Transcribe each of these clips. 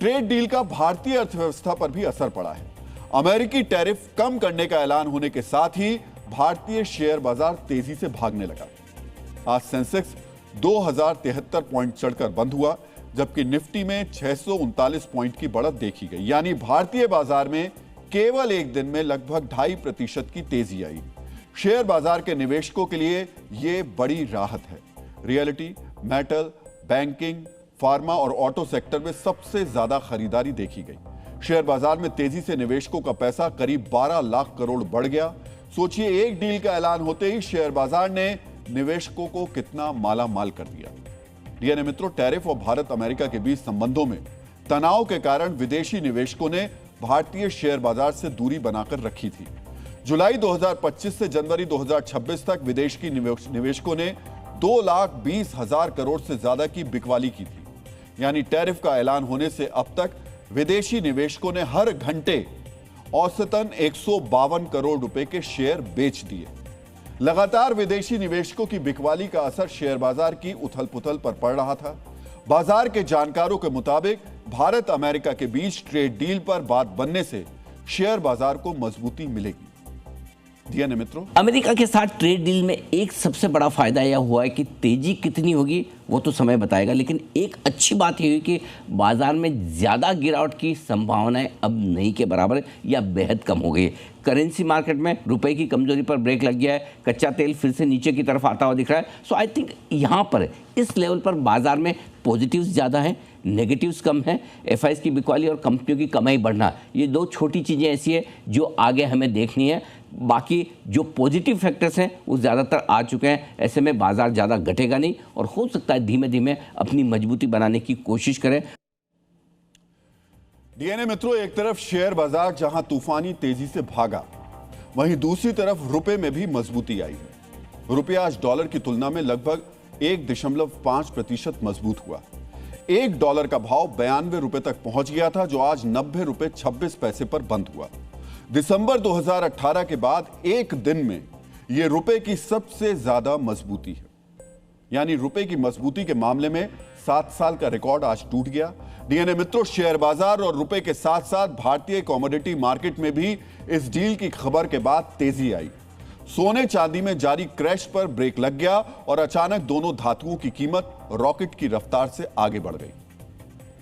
Trade deal का भारतीय अर्थव्यवस्था पर भी असर पड़ा है। अमेरिकी टैरिफ कम करने का ऐलान होने के साथ ही भारतीय शेयर बाजार तेजी से भागने लगा। आज सेंसेक्स 2073 पॉइंट चढ़कर बंद हुआ, जबकि निफ्टी में 639 पॉइंट की बढ़त देखी गई। यानी भारतीय बाजार में केवल एक दिन में लगभग 2.5% की तेजी आई। शेयर बाजार के निवेशकों के लिए यह बड़ी राहत है। रियलिटी, मेटल, बैंकिंग, फार्मा और ऑटो सेक्टर में सबसे ज्यादा खरीदारी देखी गई। शेयर बाजार में तेजी से निवेशकों का पैसा करीब 12 लाख करोड़ बढ़ गया। सोचिए, एक डील का ऐलान होते ही शेयर बाजार ने निवेशकों को कितना माला माल कर दिया। डीएनए मित्रों, टैरिफ और भारत अमेरिका के बीच संबंधों में तनाव के कारण विदेशी निवेशकों ने भारतीय शेयर बाजार से दूरी बनाकर रखी थी। जुलाई 2025 से जनवरी 2026 तक विदेश की निवेशकों ने 2,20,000 करोड़ से ज्यादा की बिकवाली की थी। यानी टैरिफ का ऐलान होने से अब तक विदेशी निवेशकों ने हर घंटे औसतन 152 करोड़ रुपए के शेयर बेच दिए। लगातार विदेशी निवेशकों की बिकवाली का असर शेयर बाजार की उथल-पुथल पर पड़ रहा था। बाजार के जानकारों के मुताबिक भारत अमेरिका के बीच ट्रेड डील पर बात बनने से शेयर बाजार को मजबूती मिलेगी। डीएनए मित्रों, अमेरिका के साथ ट्रेड डील में एक सबसे बड़ा फायदा यह हुआ है कि तेजी कितनी होगी वो तो समय बताएगा, लेकिन एक अच्छी बात यह हुई कि बाजार में ज़्यादा गिरावट की संभावनाएं अब नहीं के बराबर या बेहद कम हो गई है। करेंसी मार्केट में रुपए की कमजोरी पर ब्रेक लग गया है। कच्चा तेल फिर से नीचे की तरफ आता हुआ दिख रहा है। सो आई थिंक यहाँ पर इस लेवल पर बाजार में पॉजिटिव्स ज़्यादा हैं, नेगेटिव्स कम हैं। एफआईज की बिकवाली और कंपनियों की कमाई बढ़ना, ये दो छोटी चीज़ें ऐसी है जो आगे हमें देखनी है। बाकी जो पॉजिटिव फैक्टर्स हैं वो ज़्यादातर आ चुके हैं। ऐसे में बाजार ज़्यादा घटेगा नहीं और हो सकता है धीमे धीमे अपनी मजबूती बनाने की कोशिश करें। डीएनए मित्रों, एक तरफ शेयर बाजार जहां तूफानी तेजी से भागा, वहीं दूसरी तरफ रुपए में भी मजबूती आई है। रुपया आज डॉलर की तुलना में लगभग 1.5% मजबूत हुआ। $1 का भाव 92 रुपए तक पहुंच गया था, जो आज 90 रुपए 26 पैसे पर बंद हुआ। दिसंबर 2018 के बाद एक दिन में यह रुपए की सबसे ज्यादा मजबूती है। यानी रुपए की मजबूती के मामले में 7 साल का रिकॉर्ड आज टूट गया। डीएनए मित्रों, शेयर बाजार और रुपए के साथ साथ भारतीय कमोडिटी मार्केट में भी इस डील की खबर के बाद तेजी आई। सोने चांदी में जारी क्रैश पर ब्रेक लग गया और अचानक दोनों धातुओं की कीमत रॉकेट की रफ्तार से आगे बढ़ गई।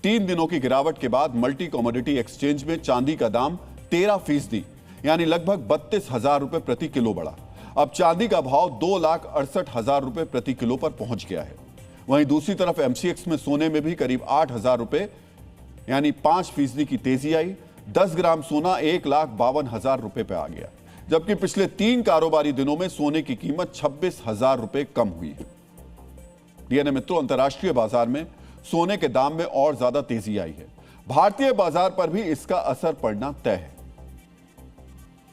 3 दिनों की गिरावट के बाद मल्टी कमोडिटी एक्सचेंज में चांदी का दाम 13% यानी लगभग 32,000 रुपए प्रति किलो बढ़ा। अब चांदी का भाव 2,68,000 रुपए प्रति किलो पर पहुंच गया है। वहीं दूसरी तरफ एमसीएक्स में सोने में भी करीब 8,000 रुपए यानी 5% की तेजी आई। 10 ग्राम सोना 1,52,000 रुपए पे आ गया, जबकि पिछले 3 कारोबारी दिनों में सोने की कीमत 26,000 रुपए कम हुई है। डीएनए मित्रों, अंतर्राष्ट्रीय बाजार में सोने के दाम में और ज्यादा तेजी आई है। भारतीय बाजार पर भी इसका असर पड़ना तय है।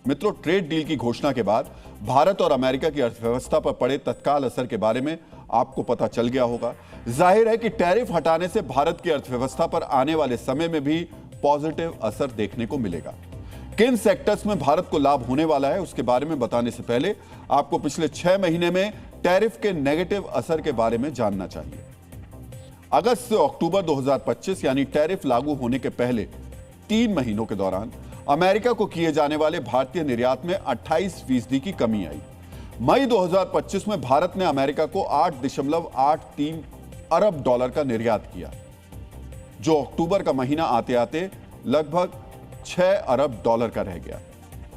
मित्रों, ट्रेड डील की घोषणा के बाद भारत और अमेरिका की अर्थव्यवस्था पर पड़े तत्काल असर के बारे में आपको पता चल गया होगा। जाहिर है कि टैरिफ हटाने से भारत की अर्थव्यवस्था पर आने वाले समय में भी पॉजिटिव असर देखने को मिलेगा। किन सेक्टर्स में भारत को लाभ होने वाला है उसके बारे में बताने से पहले आपको पिछले 6 महीने में टैरिफ के नेगेटिव असर के बारे में जानना चाहिए। अगस्त से अक्टूबर 2025 यानी टैरिफ लागू होने के पहले 3 महीनों के दौरान अमेरिका को किए जाने वाले भारतीय निर्यात में 28% की कमी आई। मई 2025 में भारत ने अमेरिका को 8.83 अरब डॉलर का निर्यात किया, जो अक्टूबर का महीना आते आते लगभग 6 अरब डॉलर का रह गया।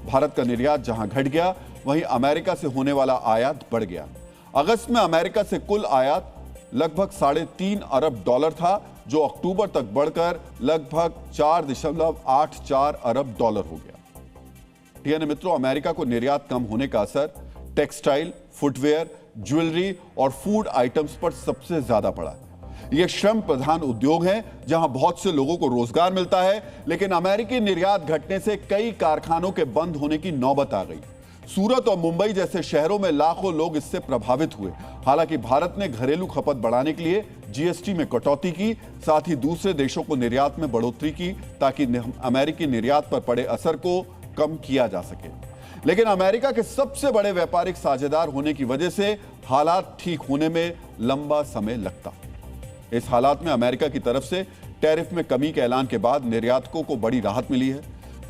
भारत का निर्यात जहां घट गया, वहीं अमेरिका से होने वाला आयात बढ़ गया। अगस्त में अमेरिका से कुल आयात लगभग 3.5 अरब डॉलर था, जो अक्टूबर तक बढ़कर लगभग 4.84 अरब डॉलर हो गया। डीएनए मित्रों, अमेरिका को निर्यात कम होने का असर टेक्सटाइल, फुटवेयर, ज्वेलरी और फूड आइटम्स पर सबसे ज्यादा पड़ा। ये श्रम प्रधान उद्योग हैं जहां बहुत से लोगों को रोजगार मिलता है, लेकिन अमेरिकी निर्यात घटने से कई कारखानों के बंद होने की नौबत आ गई। सूरत और मुंबई जैसे शहरों में लाखों लोग इससे प्रभावित हुए। हालांकि भारत ने घरेलू खपत बढ़ाने के लिए जीएसटी में कटौती की, साथ ही दूसरे देशों को निर्यात में बढ़ोतरी की ताकि अमेरिकी निर्यात पर पड़े असर को कम किया जा सके। लेकिन अमेरिका के सबसे बड़े व्यापारिक साझेदार होने की वजह से हालात ठीक होने में लंबा समय लगता। इस हालात में अमेरिका की तरफ से टैरिफ में कमी के ऐलान के बाद निर्यातकों को बड़ी राहत मिली है।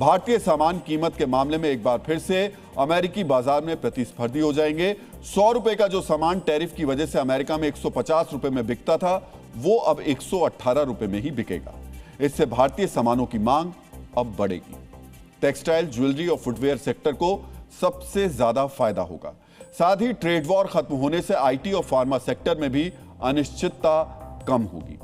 भारतीय सामान कीमत के मामले में एक बार फिर से अमेरिकी बाजार में प्रतिस्पर्धी हो जाएंगे। 100 रुपए का जो सामान टैरिफ की वजह से अमेरिका में 150 रुपए में बिकता था, वो अब 118 रुपए में ही बिकेगा। इससे भारतीय सामानों की मांग अब बढ़ेगी। टेक्सटाइल, ज्वेलरी और फुटवेयर सेक्टर को सबसे ज्यादा फायदा होगा। साथ ही ट्रेड वॉर खत्म होने से आईटी और फार्मा सेक्टर में भी अनिश्चितता कम होगी।